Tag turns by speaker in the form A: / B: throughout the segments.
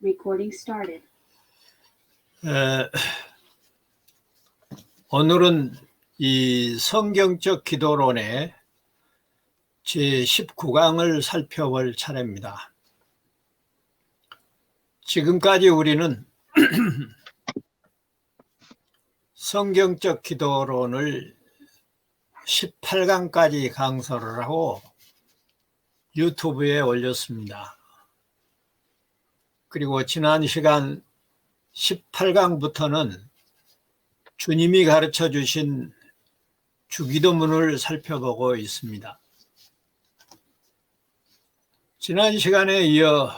A: Recording started.
B: 오늘은 이 성경적 기도론의 제19강을 살펴볼 차례입니다. 지금까지 우리는 성경적 기도론을 18강까지 강서를 하고 유튜브에 올렸습니다. 그리고 지난 시간 18강부터는 주님이 가르쳐 주신 주기도문을 살펴보고 있습니다. 지난 시간에 이어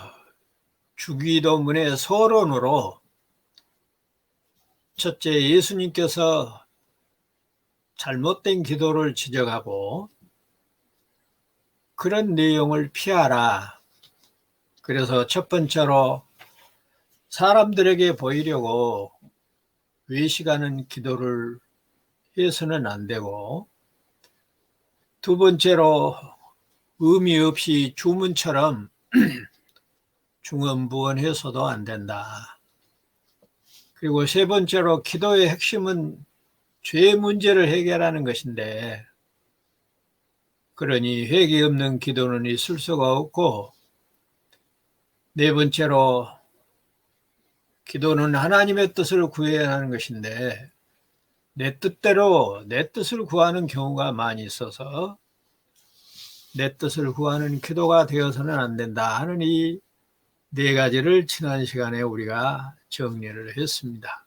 B: 주기도문의 서론으로 첫째, 예수님께서 잘못된 기도를 지적하고 그런 내용을 피하라. 그래서 첫 번째로 사람들에게 보이려고 외식하는 기도를 해서는 안 되고, 두 번째로 의미 없이 주문처럼 중언부언해서도 안 된다. 그리고 세 번째로 기도의 핵심은 죄 문제를 해결하는 것인데, 그러니 회개 없는 기도는 있을 수가 없고, 네 번째로 기도는 하나님의 뜻을 구해야 하는 것인데 내 뜻대로 내 뜻을 구하는 경우가 많이 있어서 내 뜻을 구하는 기도가 되어서는 안 된다 하는 이 네 가지를 지난 시간에 우리가 정리를 했습니다.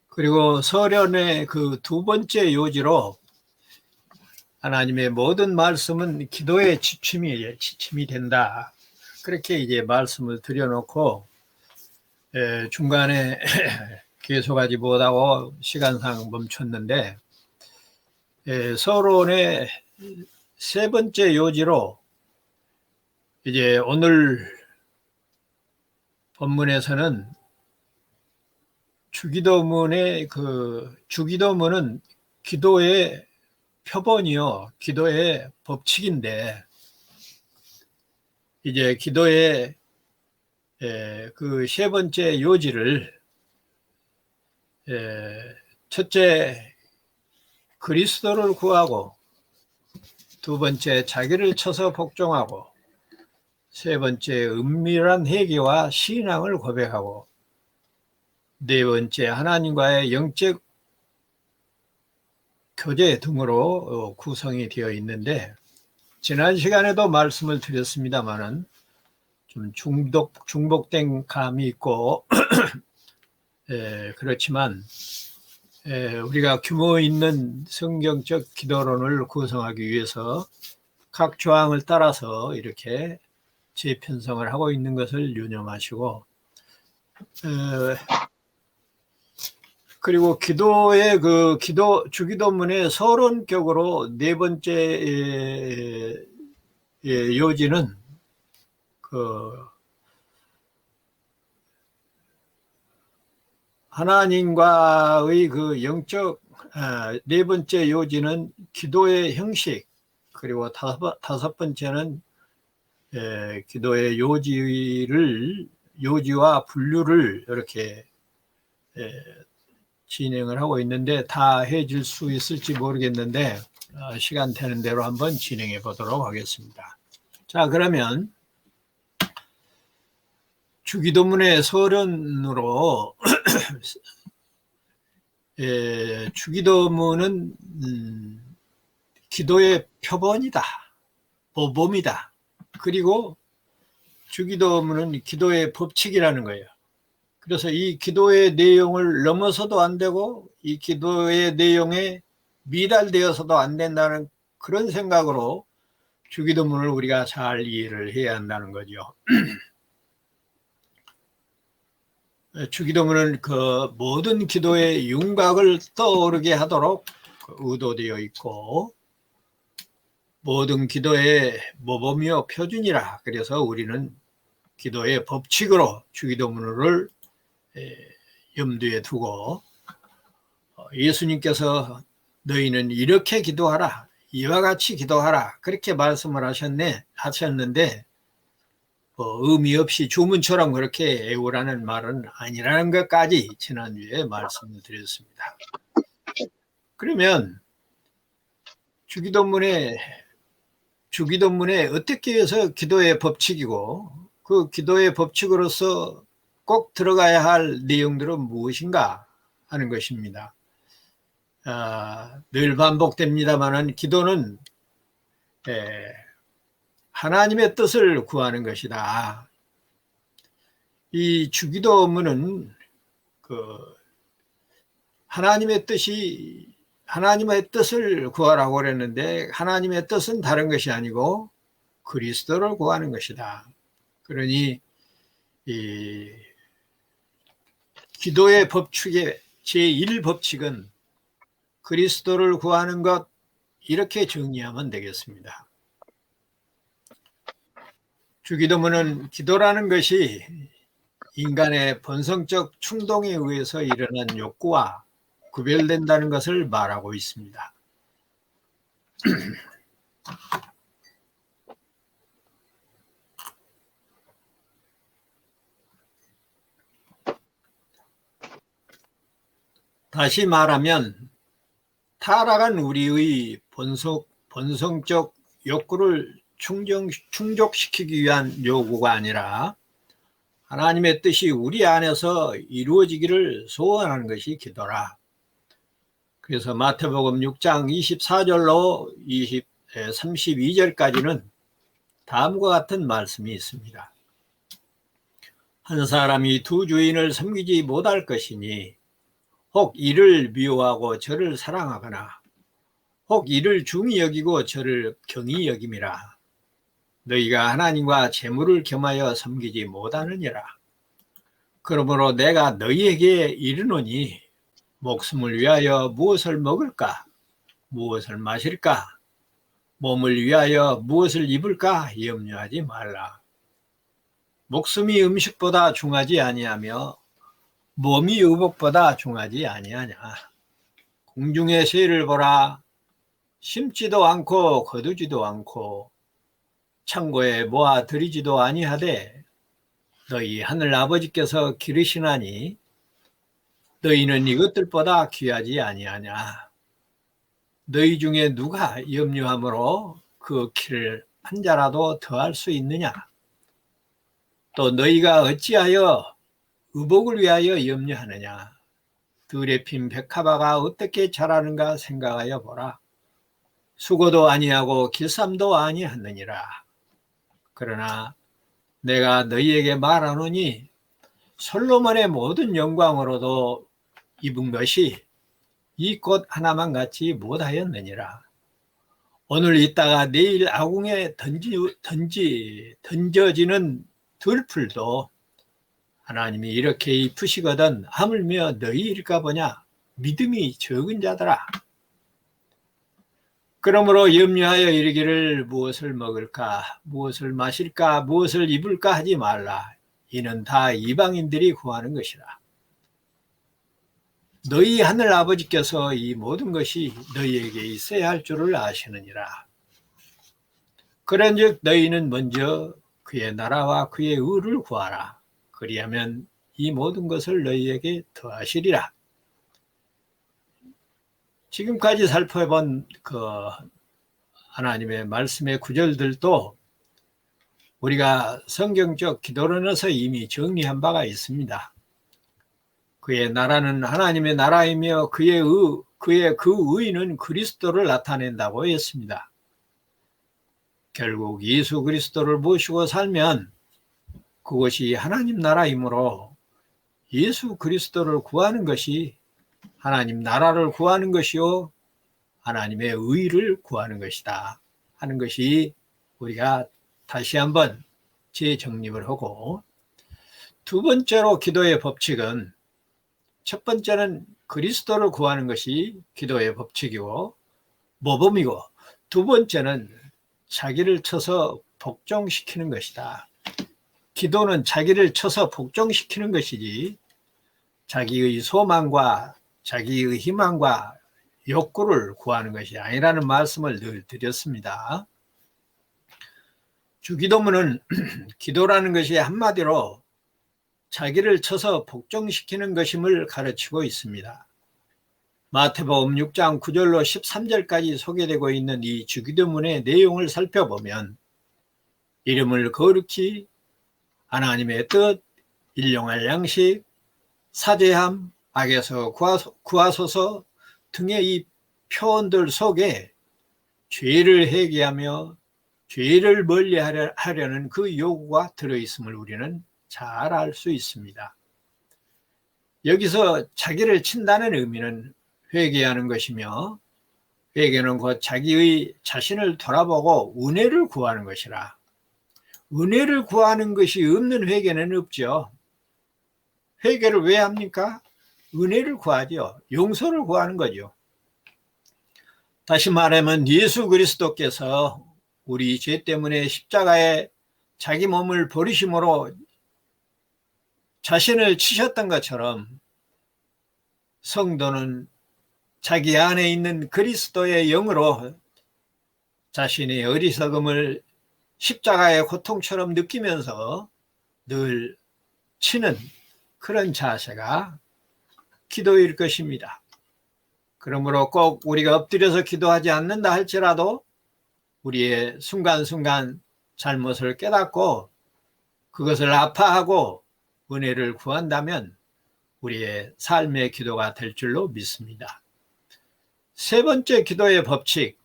B: 그리고 서론의 그 두 번째 요지로 하나님의 모든 말씀은 기도의 지침이 된다. 그렇게 이제 말씀을 드려놓고 중간에 계속하지 못하고 시간상 멈췄는데, 서론의 세 번째 요지로 이제 오늘 본문에서는 주기도문의 주기도문은 기도의 표본이요, 기도의 법칙인데, 이제 기도의 그 세 번째 요지를 첫째 그리스도를 구하고, 두 번째 자기를 쳐서 복종하고, 세 번째 은밀한 회개와 신앙을 고백하고, 네 번째 하나님과의 영적 교제 등으로 구성이 되어 있는데, 지난 시간에도 말씀을 드렸습니다마는 좀 중복된 감이 있고 그렇지만 우리가 규모 있는 성경적 기도론을 구성하기 위해서 각 조항을 따라서 이렇게 재편성을 하고 있는 것을 유념하시고, 그리고 기도의 주기도문의 서론격으로 네 번째 요지는 하나님과의 그 영적, 네 번째 요지는 기도의 형식, 그리고 다섯 번째는 기도의 요지와 분류를 이렇게 진행을 하고 있는데, 다 해줄 수 있을지 모르겠는데 시간 되는 대로 한번 진행해 보도록 하겠습니다. 자, 그러면 주기도문의 서론으로 주기도문은 기도의 표본이다, 모범이다. 그리고 주기도문은 기도의 법칙이라는 거예요. 그래서 이 기도의 내용을 넘어서도 안 되고 이 기도의 내용에 미달되어서도 안 된다는 그런 생각으로 주기도문을 우리가 잘 이해를 해야 한다는 거죠. 주기도문은 그 모든 기도의 윤곽을 떠오르게 하도록 의도되어 있고, 모든 기도의 모범이요 표준이라, 그래서 우리는 기도의 법칙으로 주기도문을 염두에 두고, 예수님께서 너희는 이렇게 기도하라, 이와 같이 기도하라, 그렇게 말씀을 하셨는데 의미 없이 주문처럼 그렇게 애우라는 말은 아니라는 것까지 지난주에 말씀을 드렸습니다. 그러면 주기도문에 어떻게 해서 기도의 법칙이고 그 기도의 법칙으로서 꼭 들어가야 할 내용들은 무엇인가 하는 것입니다. 늘 반복됩니다만은 기도는 하나님의 뜻을 구하는 것이다. 이 주기도문은 하나님의 뜻을 구하라고 그랬는데 하나님의 뜻은 다른 것이 아니고 그리스도를 구하는 것이다. 그러니 이 기도의 법칙의 제1법칙은 그리스도를 구하는 것, 이렇게 정리하면 되겠습니다. 주기도문은 기도라는 것이 인간의 본성적 충동에 의해서 일어난 욕구와 구별된다는 것을 말하고 있습니다. 다시 말하면 타락한 우리의 본성적 욕구를 충족시키기 위한 요구가 아니라 하나님의 뜻이 우리 안에서 이루어지기를 소원하는 것이 기도라. 그래서 마태복음 6장 24절로 32절까지는 다음과 같은 말씀이 있습니다. 한 사람이 두 주인을 섬기지 못할 것이니 혹 이를 미워하고 저를 사랑하거나 혹 이를 중히 여기고 저를 경히 여김이라. 너희가 하나님과 재물을 겸하여 섬기지 못하느니라. 그러므로 내가 너희에게 이르노니 목숨을 위하여 무엇을 먹을까? 무엇을 마실까? 몸을 위하여 무엇을 입을까? 염려하지 말라. 목숨이 음식보다 중하지 아니하며 몸이 의복보다 중하지 아니하냐. 공중의 새를 보라. 심지도 않고 거두지도 않고 창고에 모아 들이지도 아니하되 너희 하늘 아버지께서 기르시나니 너희는 이것들보다 귀하지 아니하냐. 너희 중에 누가 염려함으로 그 키를 한 자라도 더할 수 있느냐. 또 너희가 어찌하여 의복을 위하여 염려하느냐. 들에 핀 백합화가 어떻게 자라는가 생각하여 보라. 수고도 아니하고 길쌈도 아니하느니라. 그러나 내가 너희에게 말하노니 솔로몬의 모든 영광으로도 입은 것이 이 꽃 하나만 같이 못하였느니라. 오늘 있다가 내일 아궁에 던져지는 들풀도 하나님이 이렇게 입으시거든 하물며 너희일까 보냐. 믿음이 적은 자들아. 그러므로 염려하여 이르기를 무엇을 먹을까, 무엇을 마실까, 무엇을 입을까 하지 말라. 이는 다 이방인들이 구하는 것이라. 너희 하늘 아버지께서 이 모든 것이 너희에게 있어야 할 줄을 아시느니라. 그런즉 너희는 먼저 그의 나라와 그의 의를 구하라. 그리하면 이 모든 것을 너희에게 더하시리라. 지금까지 살펴본 하나님의 말씀의 구절들도 우리가 성경적 기도론에서 이미 정리한 바가 있습니다. 그의 나라는 하나님의 나라이며 그의 그 의는 그리스도를 나타낸다고 했습니다. 결국 예수 그리스도를 모시고 살면 그것이 하나님 나라이므로 예수 그리스도를 구하는 것이 하나님 나라를 구하는 것이요 하나님의 의를 구하는 것이다 하는 것이 우리가 다시 한번 재정립을 하고, 두 번째로 기도의 법칙은, 첫 번째는 그리스도를 구하는 것이 기도의 법칙이고 모범이고, 두 번째는 자기를 쳐서 복종시키는 것이다. 기도는 자기를 쳐서 복종시키는 것이지 자기의 소망과 자기의 희망과 욕구를 구하는 것이 아니라는 말씀을 늘 드렸습니다. 주기도문은 기도라는 것이 한마디로 자기를 쳐서 복종시키는 것임을 가르치고 있습니다. 마태복음 6장 9절로 13절까지 소개되고 있는 이 주기도문의 내용을 살펴보면 이름을 거룩히, 하나님의 뜻, 일용할 양식, 사죄함, 악에서 구하소서 등의 이 표현들 속에 죄를 회개하며 죄를 멀리하려는 그 요구가 들어있음을 우리는 잘 알 수 있습니다. 여기서 자기를 친다는 의미는 회개하는 것이며, 회개는 곧 자기의 자신을 돌아보고 은혜를 구하는 것이라. 은혜를 구하는 것이 없는 회개는 없죠. 회개를 왜 합니까? 은혜를 구하죠. 용서를 구하는 거죠. 다시 말하면 예수 그리스도께서 우리 죄 때문에 십자가에 자기 몸을 버리심으로 자신을 치셨던 것처럼 성도는 자기 안에 있는 그리스도의 영으로 자신의 어리석음을 십자가의 고통처럼 느끼면서 늘 치는 그런 자세가 기도일 것입니다. 그러므로 꼭 우리가 엎드려서 기도하지 않는다 할지라도 우리의 순간순간 잘못을 깨닫고 그것을 아파하고 은혜를 구한다면 우리의 삶의 기도가 될 줄로 믿습니다. 세 번째 기도의 법칙,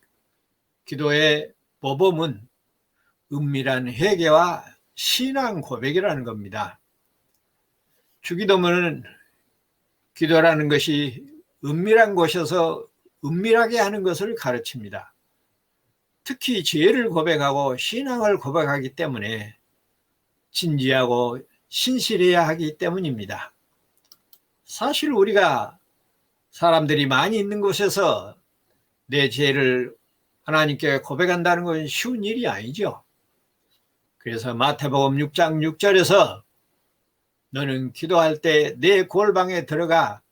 B: 기도의 모범은 은밀한 회개와 신앙 고백이라는 겁니다. 주기도문은 기도라는 것이 은밀한 곳에서 은밀하게 하는 것을 가르칩니다. 특히 죄를 고백하고 신앙을 고백하기 때문에 진지하고 신실해야 하기 때문입니다. 사실 우리가 사람들이 많이 있는 곳에서 내 죄를 하나님께 고백한다는 건 쉬운 일이 아니죠. 그래서 마태복음 6장 6절에서 너는 기도할 때 내 골방에 들어가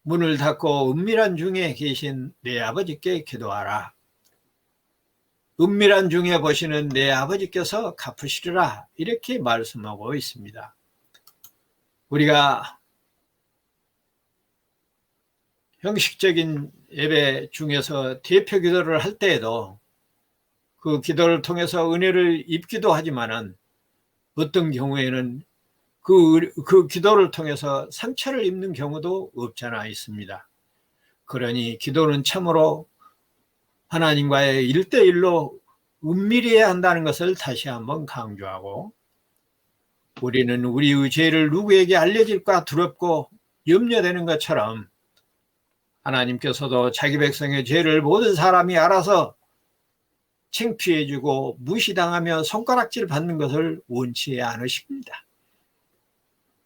B: 문을 닫고 은밀한 중에 계신 내 아버지께 기도하라. 은밀한 중에 보시는 내 아버지께서 갚으시리라, 이렇게 말씀하고 있습니다. 우리가 형식적인 예배 중에서 대표 기도를 할 때에도 그 기도를 통해서 은혜를 입기도 하지만은 어떤 경우에는 그 기도를 통해서 상처를 입는 경우도 없잖아 있습니다. 그러니 기도는 참으로 하나님과의 1대1로 은밀해야 한다는 것을 다시 한번 강조하고, 우리는 우리의 죄를 누구에게 알려질까 두렵고 염려되는 것처럼 하나님께서도 자기 백성의 죄를 모든 사람이 알아서 창피해주고 무시당하며 손가락질 받는 것을 원치 않으십니다.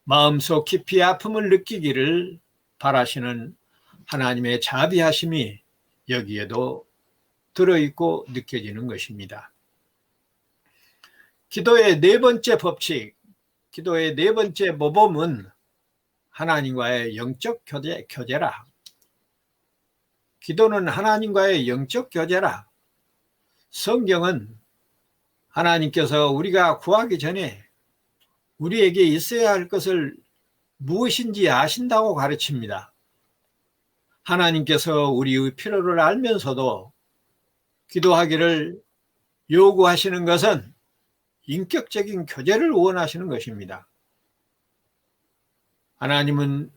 B: 마음속 깊이 아픔을 느끼기를 바라시는 하나님의 자비하심이 여기에도 들어있고 느껴지는 것입니다. 기도의 네 번째 법칙, 기도의 네 번째 모범은 하나님과의 영적 교제라. 기도는 하나님과의 영적 교제라. 성경은 하나님께서 우리가 구하기 전에 우리에게 있어야 할 것을 무엇인지 아신다고 가르칩니다. 하나님께서 우리의 필요를 알면서도 기도하기를 요구하시는 것은 인격적인 교제를 원하시는 것입니다. 하나님은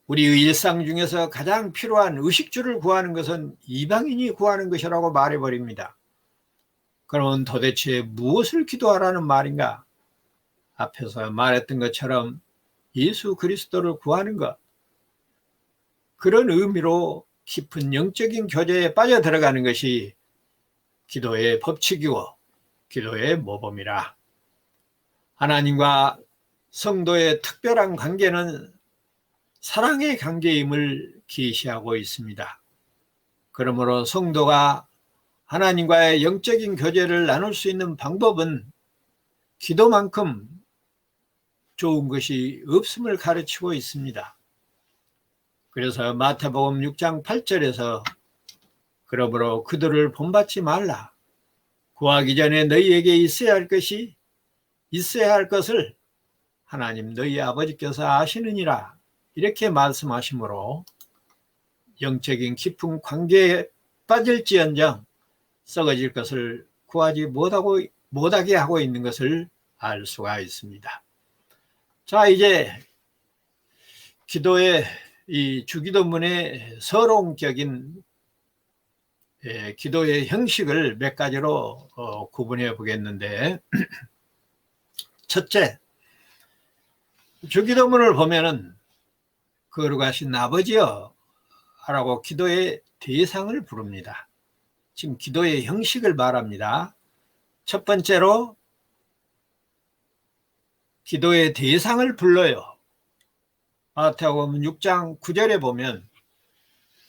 B: 우리의 일상 중에서 가장 필요한 의식주를 구하는 것은 이방인이 구하는 것이라고 말해버립니다. 그러면 도대체 무엇을 기도하라는 말인가? 앞에서 말했던 것처럼 예수 그리스도를 구하는 것, 그런 의미로 깊은 영적인 교제에 빠져들어가는 것이 기도의 법칙이고 기도의 모범이라. 하나님과 성도의 특별한 관계는 사랑의 관계임을 계시하고 있습니다. 그러므로 성도가 하나님과의 영적인 교제를 나눌 수 있는 방법은 기도만큼 좋은 것이 없음을 가르치고 있습니다. 그래서 마태복음 6장 8절에서 그러므로 그들을 본받지 말라. 구하기 전에 너희에게 있어야 할 것을 하나님 너희 아버지께서 아시느니라. 이렇게 말씀하시므로 영적인 깊은 관계에 빠질지언정 썩어질 것을 구하지 못하게 하고 있는 것을 알 수가 있습니다. 자, 이제 기도의 이 주기도문의 서론격인 기도의 형식을 몇 가지로 구분해 보겠는데, 첫째, 주기도문을 보면은 거룩하신 아버지여 라고 기도의 대상을 부릅니다. 지금 기도의 형식을 말합니다. 첫 번째로 기도의 대상을 불러요. 마태복음 6장 9절에 보면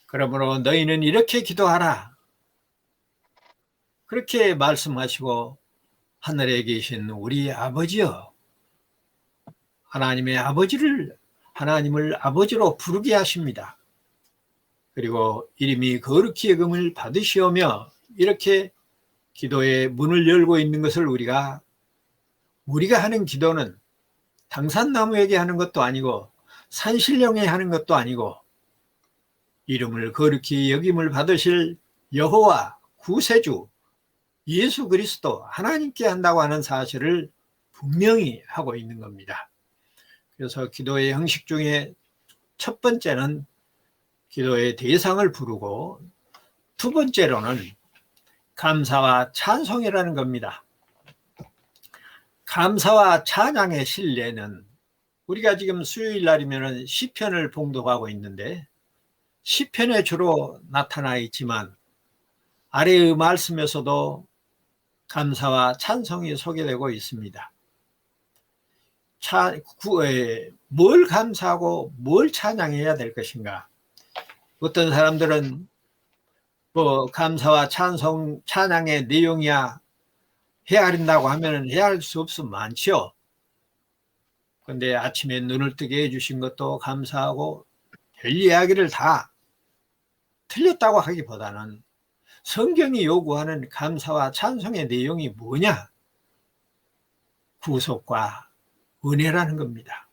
B: 그러므로 너희는 이렇게 기도하라. 그렇게 말씀하시고 하늘에 계신 우리 아버지여, 하나님을 아버지로 부르게 하십니다. 그리고 이름이 거룩히 여김을 받으시오며, 이렇게 기도의 문을 열고 있는 것을 우리가 하는 기도는 당산나무에게 하는 것도 아니고 산신령에 하는 것도 아니고 이름을 거룩히 여김을 받으실 여호와 구세주 예수 그리스도 하나님께 한다고 하는 사실을 분명히 하고 있는 겁니다. 그래서 기도의 형식 중에 첫 번째는 기도의 대상을 부르고, 두 번째로는 감사와 찬송이라는 겁니다. 감사와 찬양의 신뢰는 우리가 지금 수요일 날이면 시편을 봉독하고 있는데 시편에 주로 나타나 있지만 아래의 말씀에서도 감사와 찬송이 소개되고 있습니다. 뭘 감사하고 뭘 찬양해야 될 것인가? 어떤 사람들은 감사와 찬양의 내용이야 헤아린다고 하면 헤아릴 수 없으면 많지요. 그런데 아침에 눈을 뜨게 해주신 것도 감사하고 별 이야기를 다 틀렸다고 하기보다는 성경이 요구하는 감사와 찬송의 내용이 뭐냐? 구속과 은혜라는 겁니다.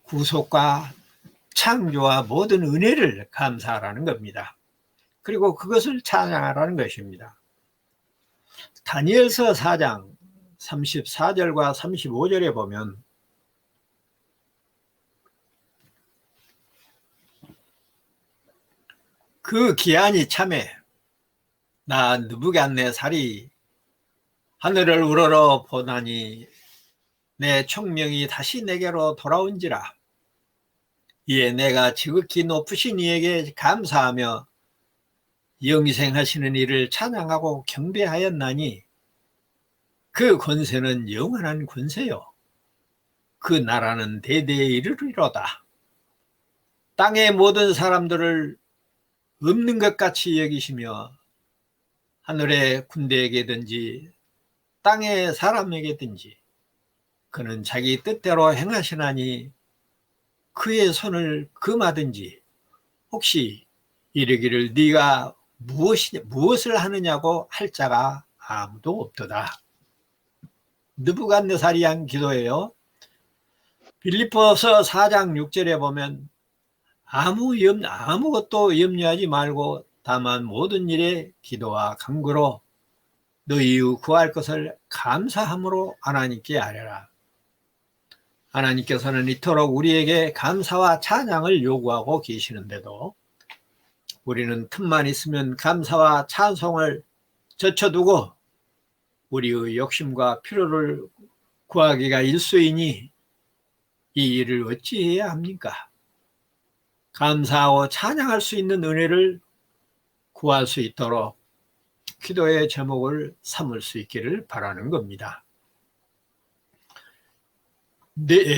B: 구속과 창조와 모든 은혜를 감사하라는 겁니다. 그리고 그것을 찬양하라는 것입니다. 다니엘서 4장 34절과 35절에 보면 그 기한이 참에 나 느부갓네살이 하늘을 우러러 보다니 내 총명이 다시 내게로 돌아온지라. 이에 내가 지극히 높으신 이에게 감사하며 영생하시는 이를 찬양하고 경배하였나니 그 권세는 영원한 권세요. 그 나라는 대대에 이르리로다. 땅의 모든 사람들을 없는 것 같이 여기시며 하늘의 군대에게든지 땅의 사람에게든지 그는 자기 뜻대로 행하시나니 그의 손을 금하든지 혹시 이르기를 네가 무엇을 하느냐고 할 자가 아무도 없도다. 느부갓네살이 한 기도예요. 빌립보서 4장 6절에 보면 아무것도 염려하지 말고 다만 모든 일에 기도와 간구로 너희의 구할 것을 감사함으로 하나님께 아뢰라. 하나님께서는 이토록 우리에게 감사와 찬양을 요구하고 계시는데도 우리는 틈만 있으면 감사와 찬송을 젖혀두고 우리의 욕심과 필요를 구하기가 일쑤이니 이 일을 어찌해야 합니까? 감사하고 찬양할 수 있는 은혜를 구할 수 있도록 기도의 제목을 삼을 수 있기를 바라는 겁니다.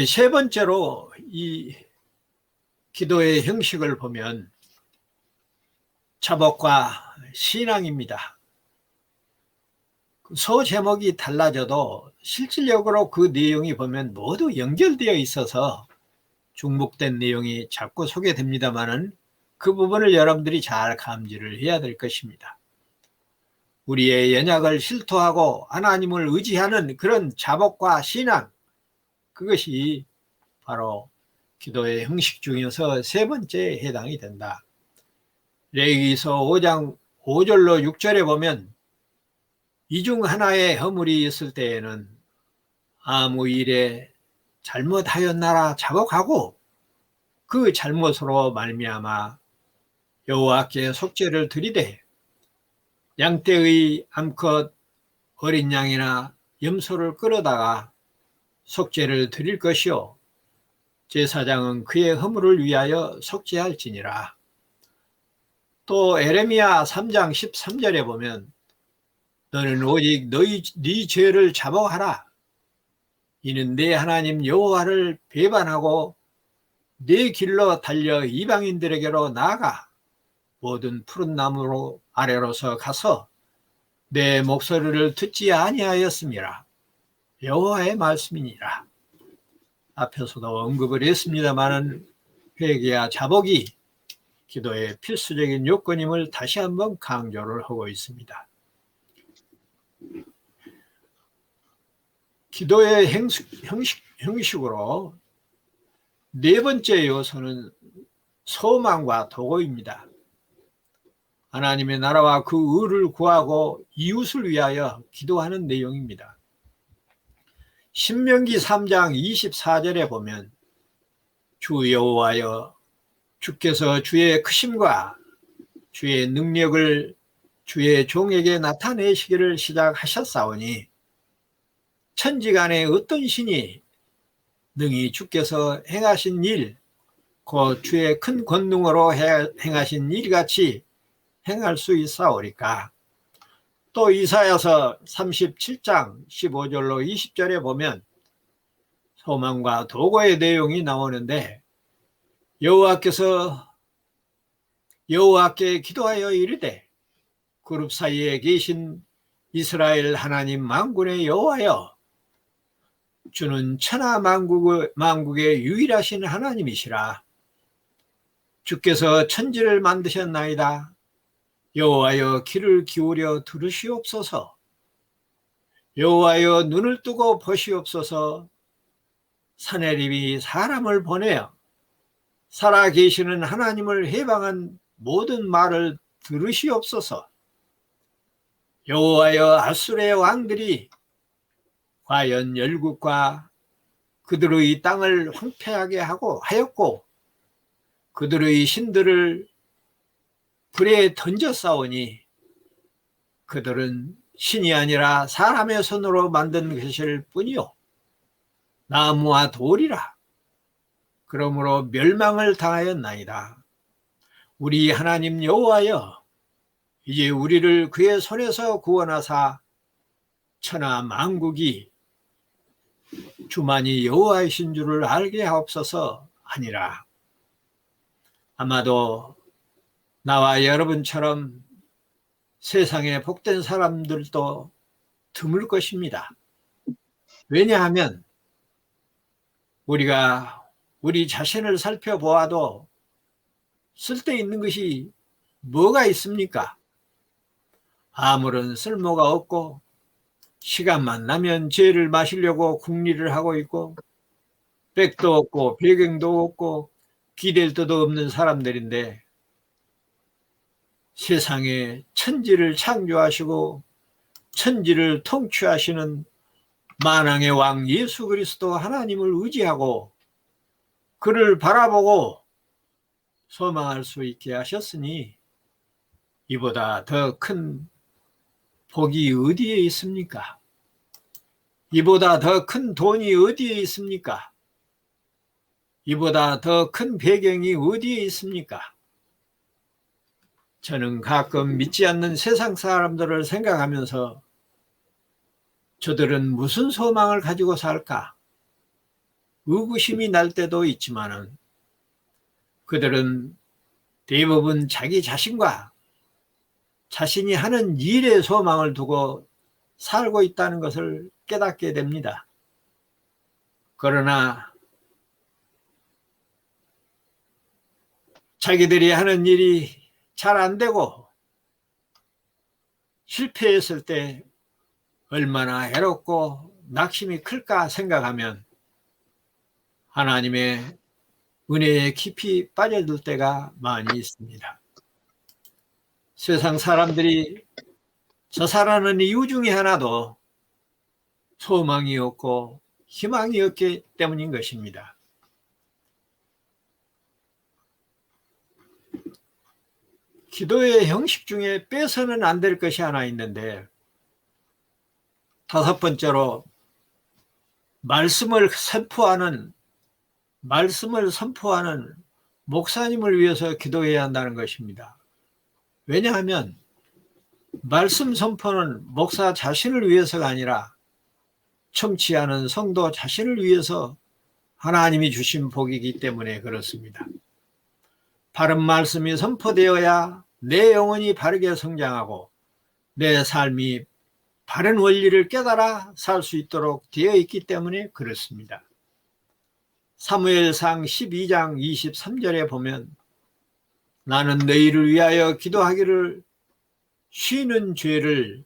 B: 세 번째로 이 기도의 형식을 보면 자복과 신앙입니다. 소 제목이 달라져도 실질적으로 그 내용이 보면 모두 연결되어 있어서 중복된 내용이 자꾸 소개됩니다만은 그 부분을 여러분들이 잘 감지를 해야 될 것입니다. 우리의 연약을 실토하고 하나님을 의지하는 그런 자복과 신앙, 그것이 바로 기도의 형식 중에서 세 번째에 해당이 된다. 레위기서 5장 5절로 6절에 보면 이 중 하나의 허물이 있을 때에는 아무 일에 잘못하였나라 자복하고 그 잘못으로 말미암아 여호와께 속죄를 드리되 양떼의 암컷 어린 양이나 염소를 끌어다가 속죄를 드릴 것이요 제사장은 그의 허물을 위하여 속죄할지니라. 또 에레미야 3장 13절에 보면 너는 오직 네 죄를 자복하라. 이는 내 하나님 여호와를 배반하고 네 길로 달려 이방인들에게로 나아가 모든 푸른 나무로 아래로서 가서 내 목소리를 듣지 아니하였음이라. 여호와의 말씀이니라. 앞에서도 언급을 했습니다마는 회개와 자복이 기도의 필수적인 요건임을 다시 한번 강조를 하고 있습니다. 기도의 형식으로 네 번째 요소는 소망과 도구입니다. 하나님의 나라와 그 의를 구하고 이웃을 위하여 기도하는 내용입니다. 신명기 3장 24절에 보면 주 여호와여 주께서 주의 크심과 주의 능력을 주의 종에게 나타내시기를 시작하셨사오니 천지간에 어떤 신이 능히 주께서 행하신 일, 곧 주의 큰 권능으로 행하신 일같이 행할 수 있사오리까. 또 이사야서 37장 15절로 20절에 보면 소망과 도구의 내용이 나오는데 여호와께 기도하여 이르되 그룹 사이에 계신 이스라엘 하나님 만군의 여호와여 주는 천하 만국의 유일하신 하나님이시라. 주께서 천지를 만드셨나이다. 여호와여 귀를 기울여 들으시옵소서. 여호와여 눈을 뜨고 보시옵소서. 산헤립이 사람을 보내어 살아 계시는 하나님을 해방한 모든 말을 들으시옵소서. 여호와여 아수르의 왕들이 과연 열국과 그들의 땅을 황폐하게 하였고 그들의 신들을 불에 던졌사오니 그들은 신이 아니라 사람의 손으로 만든 것일 뿐이요 나무와 돌이라. 그러므로 멸망을 당하였나이다. 우리 하나님 여호와여 이제 우리를 그의 손에서 구원하사 천하 만국이 주만이 여호와이신 줄을 알게 하옵소서 하니라. 아마도 나와 여러분처럼 세상에 복된 사람들도 드물 것입니다. 왜냐하면 우리가 우리 자신을 살펴보아도 쓸데있는 것이 뭐가 있습니까? 아무런 쓸모가 없고 시간만 나면 죄를 마시려고 궁리를 하고 있고 백도 없고 배경도 없고 기댈 데도 없는 사람들인데 세상에 천지를 창조하시고 천지를 통치하시는 만왕의 왕 예수 그리스도 하나님을 의지하고 그를 바라보고 소망할 수 있게 하셨으니 이보다 더 큰 복이 어디에 있습니까? 이보다 더 큰 돈이 어디에 있습니까? 이보다 더 큰 배경이 어디에 있습니까? 저는 가끔 믿지 않는 세상 사람들을 생각하면서 저들은 무슨 소망을 가지고 살까? 의구심이 날 때도 있지만은 그들은 대부분 자기 자신과 자신이 하는 일에 소망을 두고 살고 있다는 것을 깨닫게 됩니다. 그러나 자기들이 하는 일이 잘 안 되고 실패했을 때 얼마나 해롭고 낙심이 클까 생각하면 하나님의 은혜에 깊이 빠져들 때가 많이 있습니다. 세상 사람들이 자살하는 이유 중에 하나도 소망이 없고 희망이 없기 때문인 것입니다. 기도의 형식 중에 빼서는 안 될 것이 하나 있는데, 다섯 번째로 말씀을 선포하는 목사님을 위해서 기도해야 한다는 것입니다. 왜냐하면 말씀 선포는 목사 자신을 위해서가 아니라 청취하는 성도 자신을 위해서 하나님이 주신 복이기 때문에 그렇습니다. 바른 말씀이 선포되어야 내 영혼이 바르게 성장하고 내 삶이 바른 원리를 깨달아 살 수 있도록 되어 있기 때문에 그렇습니다. 사무엘상 12장 23절에 보면 나는 너희를 위하여 기도하기를 쉬는 죄를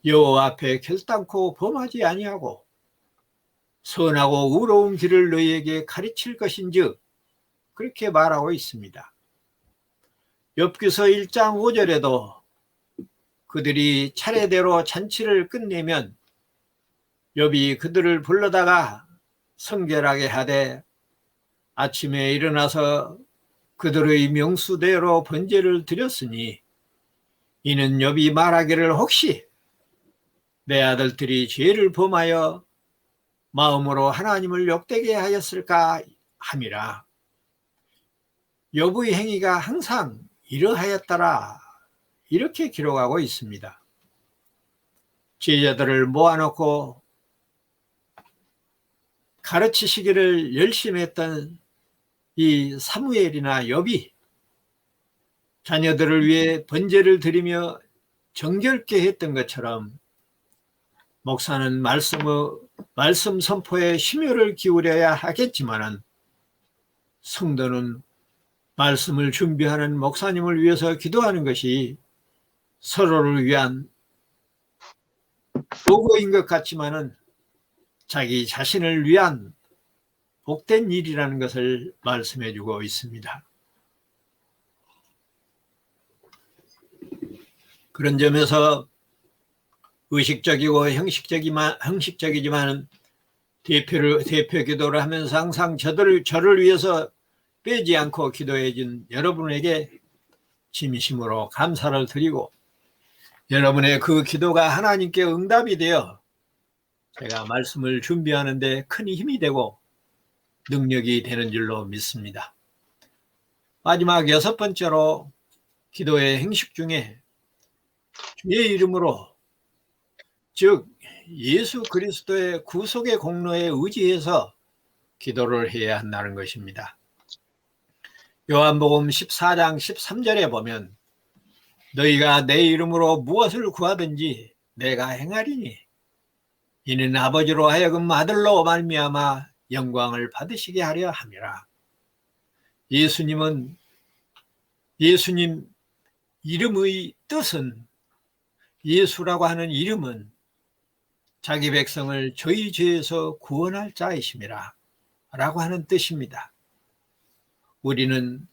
B: 여호와 앞에 결단코 범하지 아니하고 선하고 의로운 길을 너희에게 가르칠 것인즉 그렇게 말하고 있습니다. 욥기서 1장 5절에도 그들이 차례대로 잔치를 끝내면 욥이 그들을 불러다가 성결하게 하되 아침에 일어나서 그들의 명수대로 번제를 드렸으니 이는 욥이 말하기를 혹시 내 아들들이 죄를 범하여 마음으로 하나님을 욕되게 하였을까 함이라. 욥의 행위가 항상 이러하였더라, 이렇게 기록하고 있습니다. 제자들을 모아놓고 가르치시기를 열심히 했던 이 사무엘이나 욥이 자녀들을 위해 번제를 드리며 정결케 했던 것처럼 목사는 말씀 선포에 심혈을 기울여야 하겠지만은 성도는 말씀을 준비하는 목사님을 위해서 기도하는 것이 서로를 위한 도구인 것 같지만은 자기 자신을 위한 복된 일이라는 것을 말씀해 주고 있습니다. 그런 점에서 의식적이고 형식적이지만 대표 기도를 하면서 항상 저를 위해서 빼지 않고 기도해 준 여러분에게 진심으로 감사를 드리고 여러분의 그 기도가 하나님께 응답이 되어 제가 말씀을 준비하는 데 큰 힘이 되고 능력이 되는 줄로 믿습니다. 마지막 여섯 번째로 기도의 형식 중에 주의 이름으로, 즉 예수 그리스도의 구속의 공로에 의지해서 기도를 해야 한다는 것입니다. 요한복음 14장 13절에 보면 너희가 내 이름으로 무엇을 구하든지 내가 행하리니 이는 아버지로 하여금 아들로 말미암아 영광을 받으시게 하려 함이라. 예수님 이름의 뜻은, 예수라고 하는 이름은 자기 백성을 저희 죄에서 구원할 자이심이라 라고 하는 뜻입니다. 우리는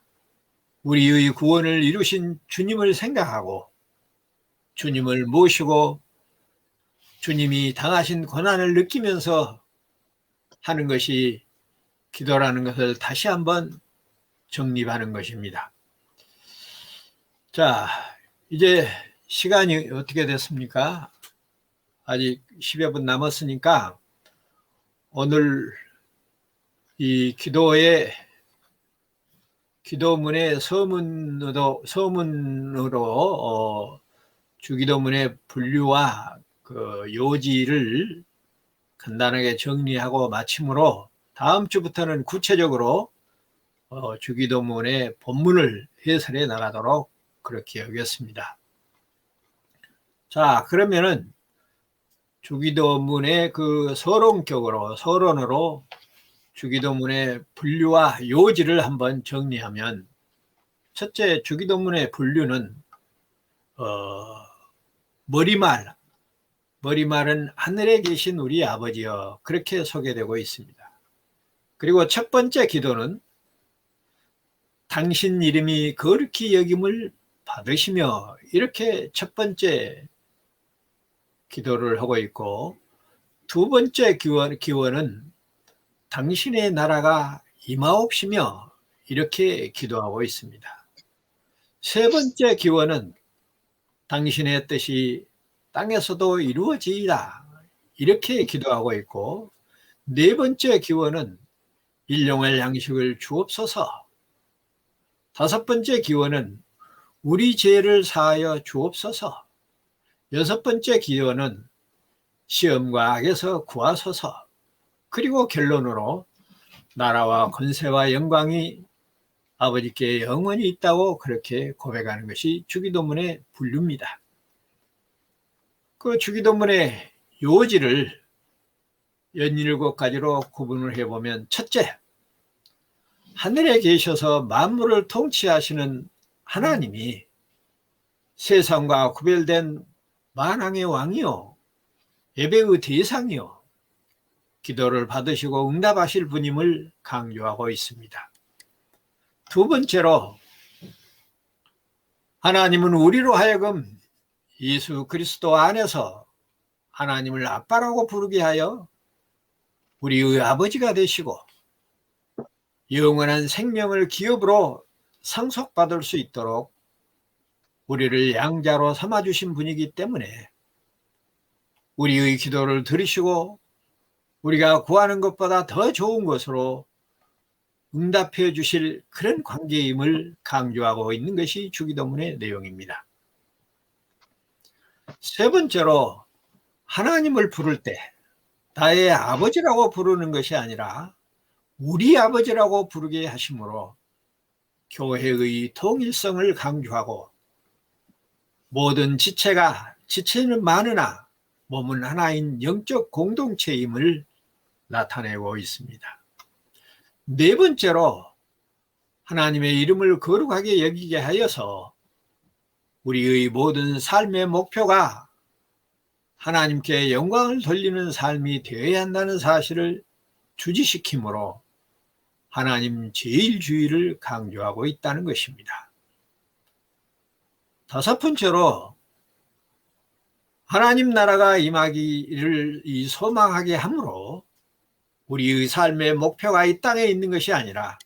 B: 우리의 구원을 이루신 주님을 생각하고 주님을 모시고 주님이 당하신 고난을 느끼면서 하는 것이 기도라는 것을 다시 한번 정립하는 것입니다. 자, 이제 시간이 어떻게 됐습니까? 아직 10여 분 남았으니까 오늘 이 기도문의 서문으로 주기도문의 분류와 그 요지를 간단하게 정리하고 마침으로 다음 주부터는 구체적으로 주기도문의 본문을 해설해 나가도록 그렇게 하겠습니다. 자, 그러면은 주기도문의 그 서론으로 주기도문의 분류와 요지를 한번 정리하면, 첫째, 주기도문의 분류는 머리말은 하늘에 계신 우리 아버지여, 그렇게 소개되고 있습니다. 그리고 첫 번째 기도는 당신 이름이 거룩히 여김을 받으시며, 이렇게 첫 번째 기도를 하고 있고, 두 번째 기원은 당신의 나라가 임하옵시며, 이렇게 기도하고 있습니다. 세 번째 기원은 당신의 뜻이 땅에서도 이루어지이다, 이렇게 기도하고 있고, 네 번째 기원은 일용할 양식을 주옵소서. 다섯 번째 기원은 우리 죄를 사하여 주옵소서. 여섯 번째 기원은 시험과 악에서 구하소서. 그리고 결론으로 나라와 권세와 영광이 아버지께 영원히 있다고 그렇게 고백하는 것이 주기도문의 분류입니다. 그 주기도문의 요지를 17가지로 구분을 해보면, 첫째, 하늘에 계셔서 만물을 통치하시는 하나님이 세상과 구별된 만왕의 왕이요, 예배의 대상이요, 기도를 받으시고 응답하실 분임을 강조하고 있습니다. 두 번째로, 하나님은 우리로 하여금 예수 그리스도 안에서 하나님을 아빠라고 부르게 하여 우리의 아버지가 되시고 영원한 생명을 기업으로 상속받을 수 있도록 우리를 양자로 삼아주신 분이기 때문에 우리의 기도를 들으시고 우리가 구하는 것보다 더 좋은 것으로 응답해 주실 그런 관계임을 강조하고 있는 것이 주기도문의 내용입니다. 세 번째로, 하나님을 부를 때 나의 아버지라고 부르는 것이 아니라 우리 아버지라고 부르게 하심으로 교회의 통일성을 강조하고 모든 지체는 많으나 몸은 하나인 영적 공동체임을 나타내고 있습니다. 네 번째로, 하나님의 이름을 거룩하게 여기게 하여서 우리의 모든 삶의 목표가 하나님께 영광을 돌리는 삶이 되어야 한다는 사실을 주지시키므로 하나님 제일주의를 강조하고 있다는 것입니다. 다섯 번째로, 하나님 나라가 임하기를 소망하게 함으로 우리의 삶의 목표가 이 땅에 있는 것이 아니라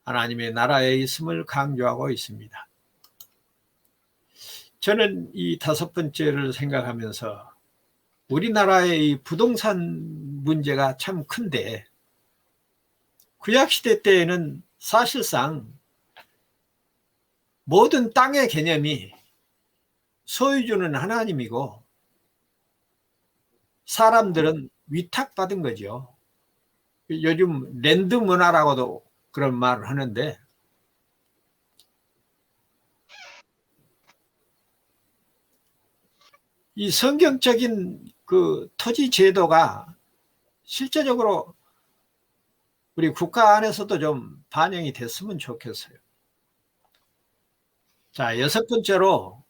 B: 하나님의 나라에 있음을 강조하고 있습니다. 저는 이 다섯 번째를 생각하면서 우리나라의 이 부동산 문제가 참 큰데, 구약시대 때에는 사실상 모든 땅의 개념이 소유주는 하나님이고 사람들은 위탁받은 거죠. 요즘 랜드 문화라고도 그런 말을 하는데, 이 성경적인 그 토지 제도가 실제적으로 우리 국가 안에서도 좀 반영이 됐으면 좋겠어요. 자, 여섯 번째로,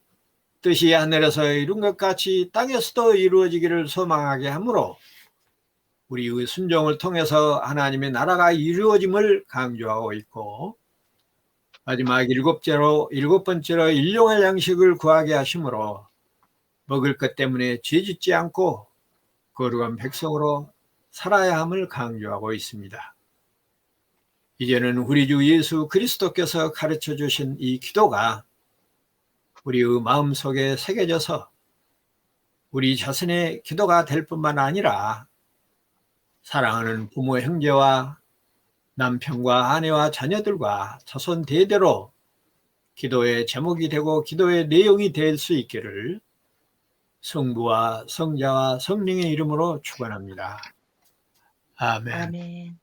B: 뜻이 하늘에서 이룬 것 같이 땅에서도 이루어지기를 소망하게 하므로 우리의 순종을 통해서 하나님의 나라가 이루어짐을 강조하고 있고, 마지막 일곱 번째로 일용할 양식을 구하게 하심으로 먹을 것 때문에 죄짓지 않고 거룩한 백성으로 살아야 함을 강조하고 있습니다. 이제는 우리 주 예수 그리스도께서 가르쳐 주신 이 기도가 우리의 마음속에 새겨져서 우리 자신의 기도가 될 뿐만 아니라 사랑하는 부모, 형제와 남편과 아내와 자녀들과 자손 대대로 기도의 제목이 되고 기도의 내용이 될 수 있기를 성부와 성자와 성령의 이름으로 축원합니다. 아멘.
A: 아멘.